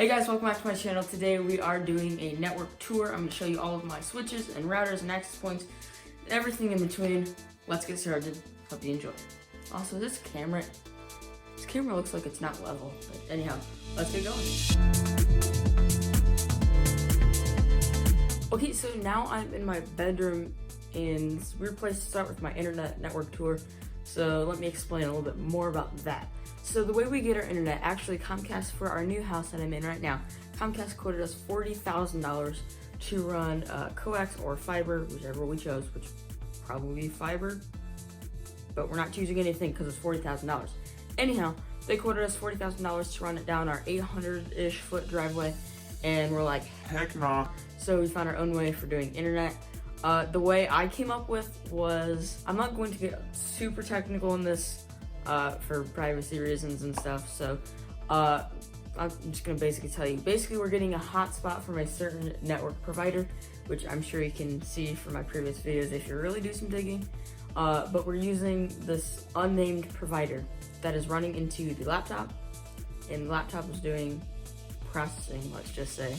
Hey guys, welcome back to my channel. Today we are doing a network tour. I'm going to show you all of my switches and routers and access points, and everything in between. Let's get started. Hope you enjoy. Also, this camera looks like it's not level. But anyhow, let's get going. Okay, so now I'm in my bedroom, and it's a weird place to start with my internet network tour. So let me explain a little bit more about that. So the way we get our internet, actually Comcast, for our new house that I'm in right now, Comcast quoted us $40,000 to run coax or fiber, whichever we chose, which probably fiber, but we're not choosing anything because it's $40,000. Anyhow, they quoted us $40,000 to run it down our 800-ish foot driveway, and we're like, heck nah. So we found our own way for doing internet. The way I came up with was, I'm not going to get super technical in this for privacy reasons and stuff, so I'm just gonna basically tell you. Basically, we're getting a hotspot from a certain network provider, which I'm sure you can see from my previous videos if you really do some digging, but we're using this unnamed provider that is running into the laptop, and the laptop is doing processing, let's just say,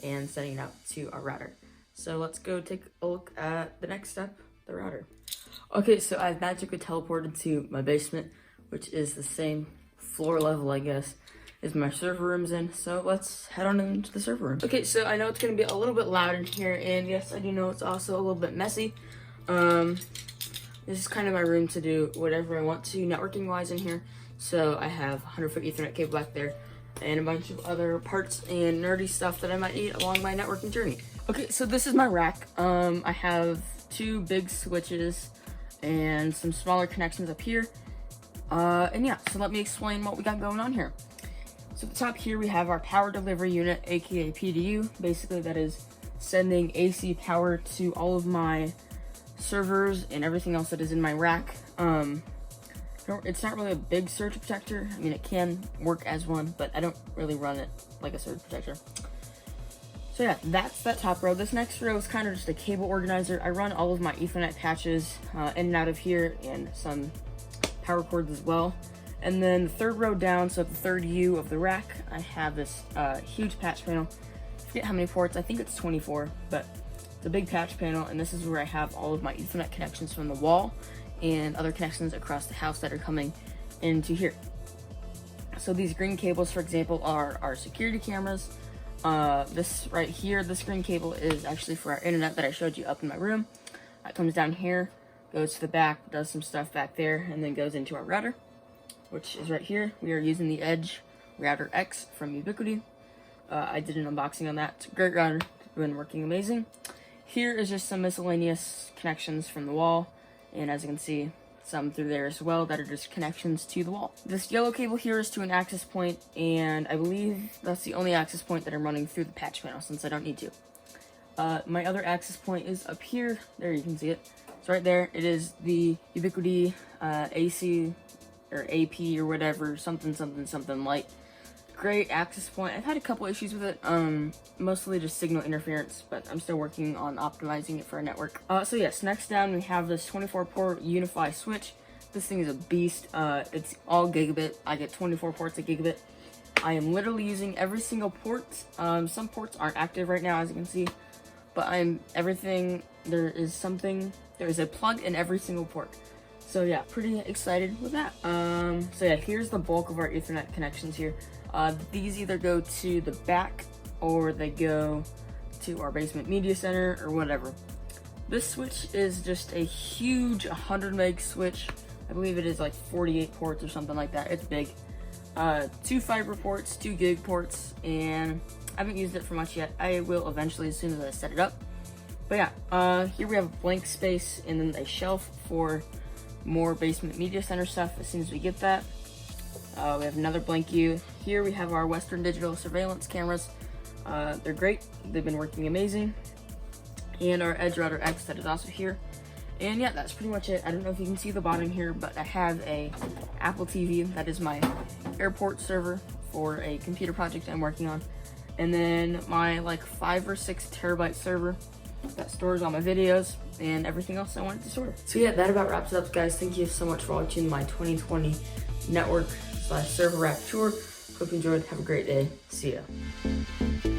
and sending it out to our router. So let's go take a look at the next step, the router. Okay, so I've magically teleported to my basement, which is the same floor level, I guess, as my server room's in. So let's head on into the server room. Okay, so I know it's gonna be a little bit loud in here, and yes, I do know it's also a little bit messy. This is kind of my room to do whatever I want to networking wise in here. So I have 100-foot Ethernet cable back there, and a bunch of other parts and nerdy stuff that I might need along my networking journey. Okay, so this is my rack. I have two big switches and some smaller connections up here. And yeah, so let me explain what we got going on here. So at the top here, we have our power delivery unit, aka PDU. Basically, that is sending AC power to all of my servers and everything else that is in my rack. It's not really a big surge protector. I mean, it can work as one, but I don't really run it like a surge protector. So yeah, that's that top row. This next row is kind of just a cable organizer. I run all of my Ethernet patches in and out of here, and some power cords as well. And then the third row down, so the third U of the rack, I have this huge patch panel. I forget how many ports, I think it's 24, but it's a big patch panel, and this is where I have all of my Ethernet connections from the wall and other connections across the house that are coming into here. So these green cables, for example, are our security cameras. This right here, this green cable is actually for our internet that I showed you up in my room. It comes down here, goes to the back, does some stuff back there, and then goes into our router, which is right here. We are using the Edge Router X from Ubiquiti. I did an unboxing on that. It's a great router, it's been working amazing. Here is just some miscellaneous connections from the wall, and as you can see, some through there as well that are just connections to the wall. This yellow cable here is to an access point, and I believe that's the only access point that I'm running through the patch panel since I don't need to. My other access point is up here. There, you can see it. It's right there. It is the Ubiquiti AC or AP or whatever, something light. Great access point. I've had a couple issues with it, mostly just signal interference, but I'm still working on optimizing it for a network. So yes, next down we have this 24-port UniFi switch. This thing is a beast. It's all gigabit. I get 24 ports a gigabit. I am literally using every single port. Some ports aren't active right now, as you can see, but there is a plug in every single port. So yeah, pretty excited with that. So yeah, here's the bulk of our Ethernet connections here. These either go to the back or they go to our basement media center or whatever. This switch is just a huge 100 meg switch. I believe it is like 48 ports or something like that. It's big. 2 fiber ports, 2 gig ports, and I haven't used it for much yet. I will eventually as soon as I set it up. But yeah, here we have a blank space and then a shelf for more basement media center stuff as soon as we get that. We have another blank U. Here we have our Western Digital surveillance cameras. They're great. They've been working amazing. And our Edge Router X that is also here. And yeah, that's pretty much it. I don't know if you can see the bottom here, but I have a Apple TV. That is my airport server for a computer project I'm working on. And then my like 5 or 6 terabyte server that stores all my videos and everything else I wanted to store. So yeah, that about wraps it up, guys. Thank you so much for watching my 2020 network/server rack tour. Hope Hope you enjoyed. Have a great day. See ya.